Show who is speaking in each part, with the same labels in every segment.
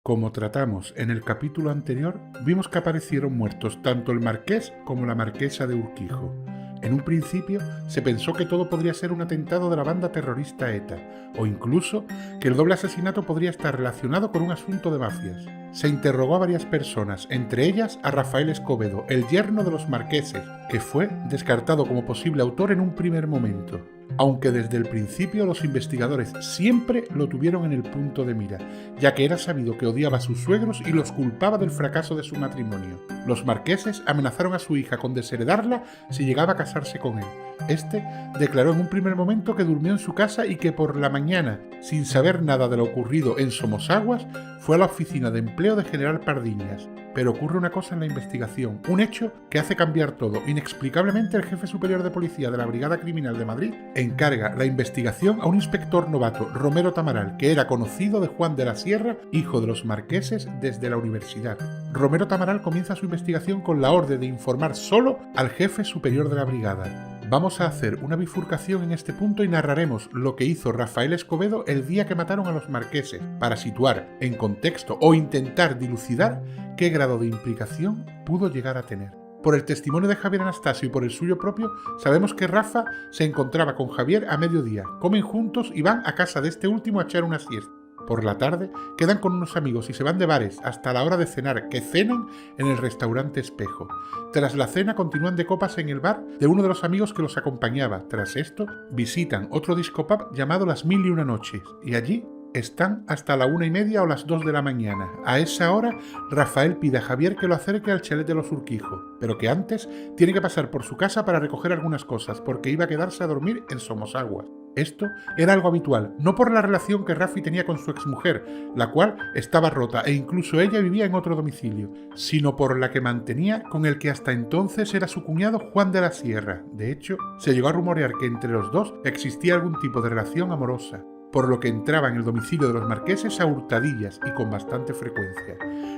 Speaker 1: Como tratamos en el capítulo anterior, vimos que aparecieron muertos tanto el marqués como la marquesa de Urquijo. En un principio se pensó que todo podría ser un atentado de la banda terrorista ETA, o incluso que el doble asesinato podría estar relacionado con un asunto de mafias. Se interrogó a varias personas, entre ellas a Rafael Escobedo, el yerno de los marqueses, que fue descartado como posible autor en un primer momento, aunque desde el principio los investigadores siempre lo tuvieron en el punto de mira, ya que era sabido que odiaba a sus suegros y los culpaba del fracaso de su matrimonio. Los marqueses amenazaron a su hija con desheredarla si llegaba a casarse con él. Este declaró en un primer momento que durmió en su casa y que por la mañana, sin saber nada de lo ocurrido en Somosaguas, fue a la oficina de empleo de General Pardiñas. Pero ocurre una cosa en la investigación, un hecho que hace cambiar todo. Inexplicablemente, el jefe superior de policía de la Brigada Criminal de Madrid encarga la investigación a un inspector novato, Romero Tamaral, que era conocido de Juan de la Sierra, hijo de los marqueses, desde la universidad. Romero Tamaral comienza su investigación con la orden de informar solo al jefe superior de la brigada. Vamos a hacer una bifurcación en este punto y narraremos lo que hizo Rafael Escobedo el día que mataron a los marqueses, para situar en contexto o intentar dilucidar qué grado de implicación pudo llegar a tener. Por el testimonio de Javier Anastasio y por el suyo propio, sabemos que Rafa se encontraba con Javier a mediodía, comen juntos y van a casa de este último a echar una siesta. Por la tarde quedan con unos amigos y se van de bares hasta la hora de cenar, que cenan en el restaurante Espejo. Tras la cena continúan de copas en el bar de uno de los amigos que los acompañaba. Tras esto visitan otro disco pub llamado Las Mil y Una Noches y allí están hasta la 1:30 o las 2 de la mañana. A esa hora, Rafael pide a Javier que lo acerque al chalet de los Urquijo, pero que antes tiene que pasar por su casa para recoger algunas cosas, porque iba a quedarse a dormir en Somosaguas. Esto era algo habitual, no por la relación que Rafi tenía con su exmujer, la cual estaba rota e incluso ella vivía en otro domicilio, sino por la que mantenía con el que hasta entonces era su cuñado Juan de la Sierra. De hecho, se llegó a rumorear que entre los dos existía algún tipo de relación amorosa, por lo que entraba en el domicilio de los marqueses a hurtadillas y con bastante frecuencia.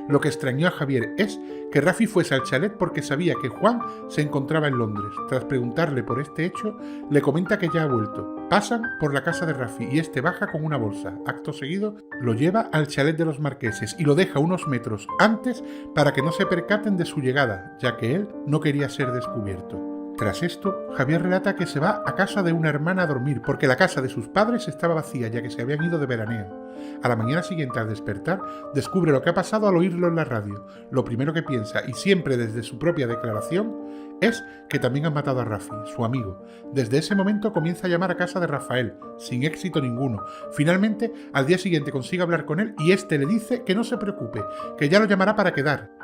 Speaker 1: Lo que extrañó a Javier es que Rafi fuese al chalet porque sabía que Juan se encontraba en Londres. Tras preguntarle por este hecho, le comenta que ya ha vuelto. Pasan por la casa de Rafi y este baja con una bolsa. Acto seguido, lo lleva al chalet de los marqueses y lo deja unos metros antes para que no se percaten de su llegada, ya que él no quería ser descubierto. Tras esto, Javier relata que se va a casa de una hermana a dormir porque la casa de sus padres estaba vacía ya que se habían ido de veraneo. A la mañana siguiente, al despertar, descubre lo que ha pasado al oírlo en la radio. Lo primero que piensa, y siempre desde su propia declaración, es que también han matado a Rafi, su amigo. Desde ese momento comienza a llamar a casa de Rafael, sin éxito ninguno. Finalmente, al día siguiente consigue hablar con él y este le dice que no se preocupe, que ya lo llamará para quedar.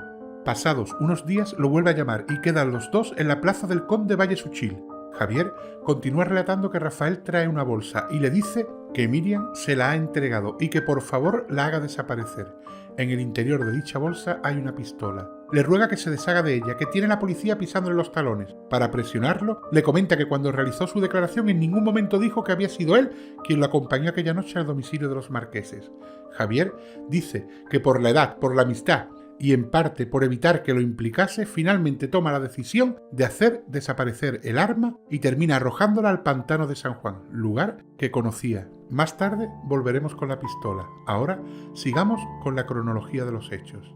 Speaker 1: Pasados unos días lo vuelve a llamar y quedan los dos en la plaza del Conde Valle Suchil. Javier continúa relatando que Rafael trae una bolsa y le dice que Miriam se la ha entregado y que por favor la haga desaparecer. En el interior de dicha bolsa hay una pistola. Le ruega que se deshaga de ella, que tiene la policía pisándole los talones. Para presionarlo, le comenta que cuando realizó su declaración en ningún momento dijo que había sido él quien lo acompañó aquella noche al domicilio de los marqueses. Javier dice que por la edad, por la amistad y en parte por evitar que lo implicase, finalmente toma la decisión de hacer desaparecer el arma y termina arrojándola al pantano de San Juan, lugar que conocía. Más tarde volveremos con la pistola. Ahora sigamos con la cronología de los hechos.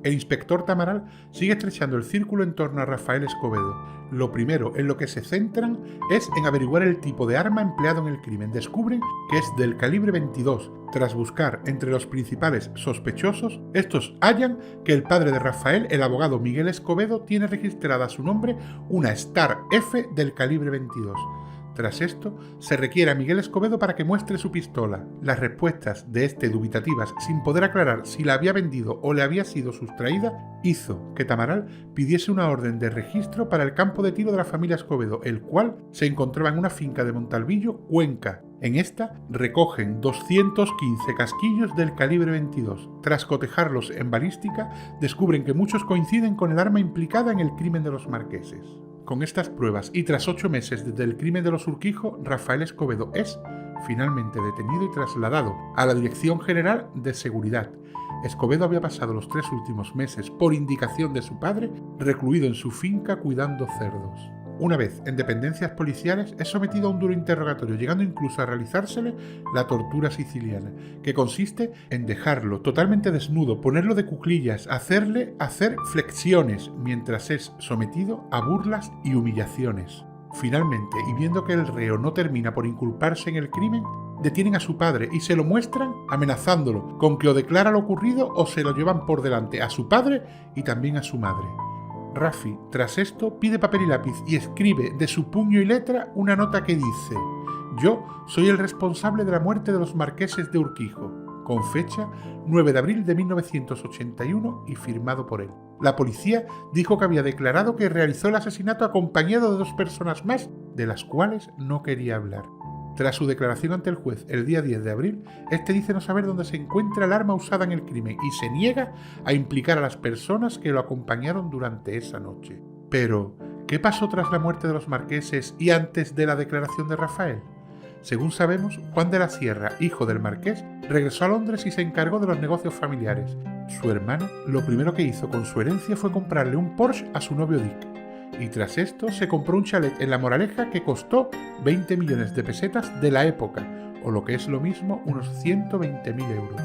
Speaker 1: El inspector Tamaral sigue estrechando el círculo en torno a Rafael Escobedo. Lo primero en lo que se centran es en averiguar el tipo de arma empleado en el crimen. Descubren que es del calibre 22. Tras buscar entre los principales sospechosos, estos hallan que el padre de Rafael, el abogado Miguel Escobedo, tiene registrada a su nombre una Star F del calibre 22. Tras esto, se requiere a Miguel Escobedo para que muestre su pistola. Las respuestas de este dubitativas, sin poder aclarar si la había vendido o le había sido sustraída, hizo que Tamaral pidiese una orden de registro para el campo de tiro de la familia Escobedo, el cual se encontraba en una finca de Montalvillo, Cuenca. En esta recogen 215 casquillos del calibre 22. Tras cotejarlos en balística, descubren que muchos coinciden con el arma implicada en el crimen de los marqueses. Con estas pruebas y tras 8 meses desde el crimen de los Urquijo, Rafael Escobedo es finalmente detenido y trasladado a la Dirección General de Seguridad. Escobedo había pasado los 3 últimos meses, por indicación de su padre, recluido en su finca cuidando cerdos. Una vez en dependencias policiales, es sometido a un duro interrogatorio, llegando incluso a realizársele la tortura siciliana, que consiste en dejarlo totalmente desnudo, ponerlo de cuclillas, hacerle hacer flexiones, mientras es sometido a burlas y humillaciones. Finalmente, y viendo que el reo no termina por inculparse en el crimen, detienen a su padre y se lo muestran amenazándolo con que o declara lo ocurrido o se lo llevan por delante a su padre y también a su madre. Raffi, tras esto, pide papel y lápiz y escribe de su puño y letra una nota que dice: «Yo soy el responsable de la muerte de los marqueses de Urquijo», con fecha 9 de abril de 1981 y firmado por él. La policía dijo que había declarado que realizó el asesinato acompañado de 2 personas más, de las cuales no quería hablar. Tras su declaración ante el juez el día 10 de abril, este dice no saber dónde se encuentra el arma usada en el crimen y se niega a implicar a las personas que lo acompañaron durante esa noche. Pero, ¿qué pasó tras la muerte de los marqueses y antes de la declaración de Rafael? Según sabemos, Juan de la Sierra, hijo del marqués, regresó a Londres y se encargó de los negocios familiares. Su hermano, lo primero que hizo con su herencia fue comprarle un Porsche a su novio Dick. Y tras esto se compró un chalet en La Moraleja que costó 20 millones de pesetas de la época, o lo que es lo mismo, unos 120.000 euros.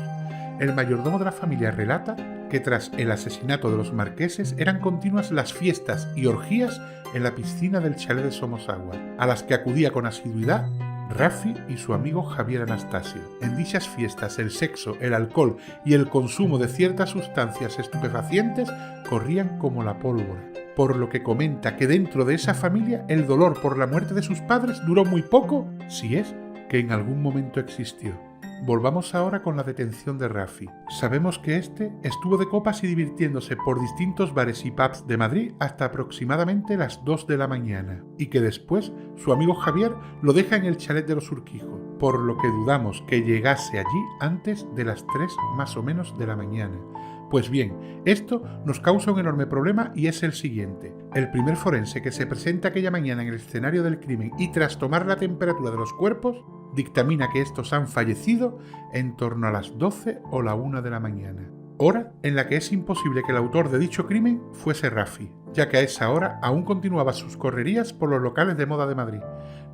Speaker 1: El mayordomo de la familia relata que tras el asesinato de los marqueses eran continuas las fiestas y orgías en la piscina del chalet de Somosagua, a las que acudía con asiduidad Raffi y su amigo Javier Anastasio. En dichas fiestas el sexo, el alcohol y el consumo de ciertas sustancias estupefacientes corrían como la pólvora, por lo que comenta que dentro de esa familia el dolor por la muerte de sus padres duró muy poco, si es que en algún momento existió. Volvamos ahora con la detención de Raffi. Sabemos que este estuvo de copas y divirtiéndose por distintos bares y pubs de Madrid hasta aproximadamente las 2 de la mañana, y que después su amigo Javier lo deja en el chalet de los Urquijo, por lo que dudamos que llegase allí antes de las 3 más o menos de la mañana. Pues bien, esto nos causa un enorme problema y es el siguiente. El primer forense que se presenta aquella mañana en el escenario del crimen y tras tomar la temperatura de los cuerpos, dictamina que estos han fallecido en torno a las 12 o la 1 de la mañana, hora en la que es imposible que el autor de dicho crimen fuese Raffi, ya que a esa hora aún continuaba sus correrías por los locales de moda de Madrid.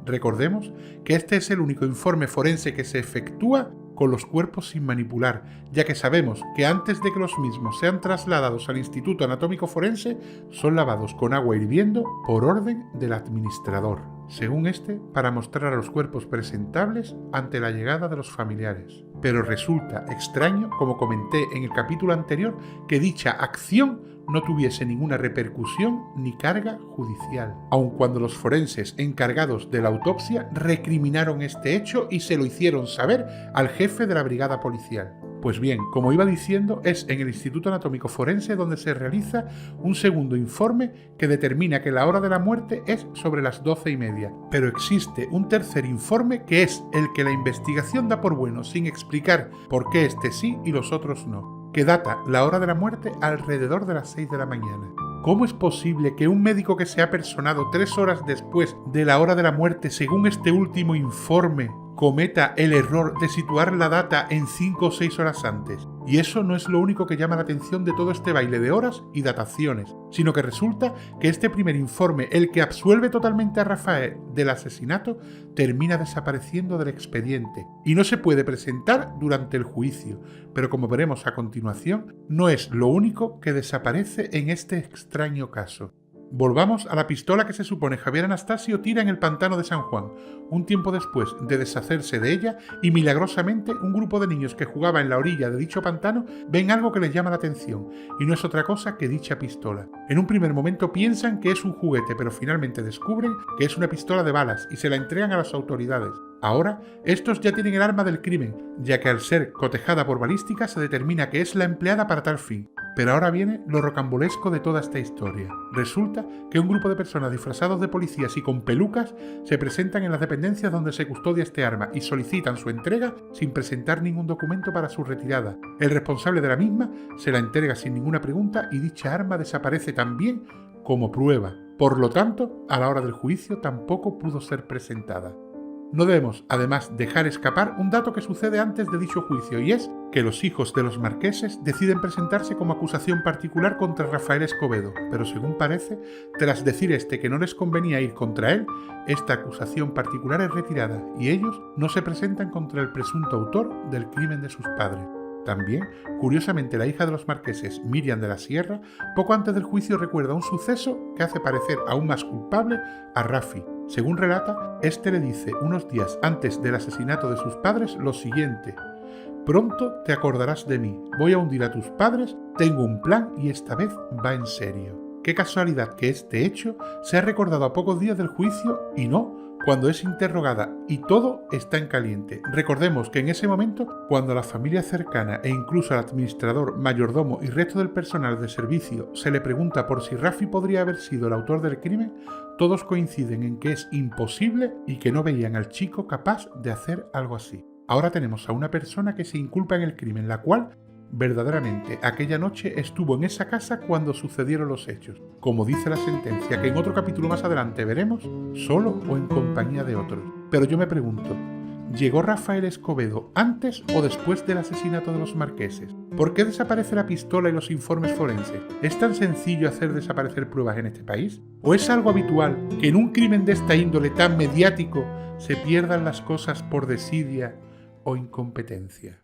Speaker 1: Recordemos que este es el único informe forense que se efectúa con los cuerpos sin manipular, ya que sabemos que antes de que los mismos sean trasladados al Instituto Anatómico Forense, son lavados con agua hirviendo por orden del administrador, según este, para mostrar a los cuerpos presentables ante la llegada de los familiares. Pero resulta extraño, como comenté en el capítulo anterior, que dicha acción no tuviese ninguna repercusión ni carga judicial, aun cuando los forenses encargados de la autopsia recriminaron este hecho y se lo hicieron saber al jefe de la brigada policial. Pues bien, como iba diciendo, es en el Instituto Anatómico Forense donde se realiza un segundo informe que determina que la hora de la muerte es sobre las 12:30, pero existe un tercer informe que es el que la investigación da por bueno sin explicar por qué este sí y los otros no, que data la hora de la muerte alrededor de las 6 de la mañana. ¿Cómo es posible que un médico que se ha personado 3 horas después de la hora de la muerte, según este último informe, cometa el error de situar la data en 5 o 6 horas antes? Y eso no es lo único que llama la atención de todo este baile de horas y dataciones, sino que resulta que este primer informe, el que absuelve totalmente a Rafael del asesinato, termina desapareciendo del expediente y no se puede presentar durante el juicio, pero como veremos a continuación, no es lo único que desaparece en este extraño caso. Volvamos a la pistola que se supone Javier Anastasio tira en el pantano de San Juan, un tiempo después de deshacerse de ella, y milagrosamente un grupo de niños que jugaba en la orilla de dicho pantano ven algo que les llama la atención, y no es otra cosa que dicha pistola. En un primer momento piensan que es un juguete, pero finalmente descubren que es una pistola de balas y se la entregan a las autoridades. Ahora, estos ya tienen el arma del crimen, ya que al ser cotejada por balística se determina que es la empleada para tal fin. Pero ahora viene lo rocambolesco de toda esta historia. Resulta que un grupo de personas disfrazados de policías y con pelucas se presentan en las dependencias donde se custodia este arma y solicitan su entrega sin presentar ningún documento para su retirada. El responsable de la misma se la entrega sin ninguna pregunta y dicha arma desaparece también como prueba. Por lo tanto, a la hora del juicio tampoco pudo ser presentada. No debemos, además, dejar escapar un dato que sucede antes de dicho juicio, y es que los hijos de los marqueses deciden presentarse como acusación particular contra Rafael Escobedo, pero según parece, tras decir que no les convenía ir contra él, esta acusación particular es retirada y ellos no se presentan contra el presunto autor del crimen de sus padres. También, curiosamente, la hija de los marqueses, Miriam de la Sierra, poco antes del juicio recuerda un suceso que hace parecer aún más culpable a Rafi. Según relata, le dice unos días antes del asesinato de sus padres lo siguiente: «Pronto te acordarás de mí, voy a hundir a tus padres, tengo un plan y esta vez va en serio». Qué casualidad que este hecho se ha recordado a pocos días del juicio y no cuando es interrogada y todo está en caliente. Recordemos que en ese momento, cuando la familia cercana e incluso al administrador, mayordomo y resto del personal de servicio se le pregunta por si Rafi podría haber sido el autor del crimen, todos coinciden en que es imposible y que no veían al chico capaz de hacer algo así. Ahora tenemos a una persona que se inculpa en el crimen, la cual verdaderamente aquella noche estuvo en esa casa cuando sucedieron los hechos, como dice la sentencia, que en otro capítulo más adelante veremos, solo o en compañía de otros. Pero yo me pregunto, ¿llegó Rafael Escobedo antes o después del asesinato de los marqueses? ¿Por qué desaparece la pistola y los informes forenses? ¿Es tan sencillo hacer desaparecer pruebas en este país? ¿O es algo habitual que en un crimen de esta índole tan mediático se pierdan las cosas por desidia o incompetencia?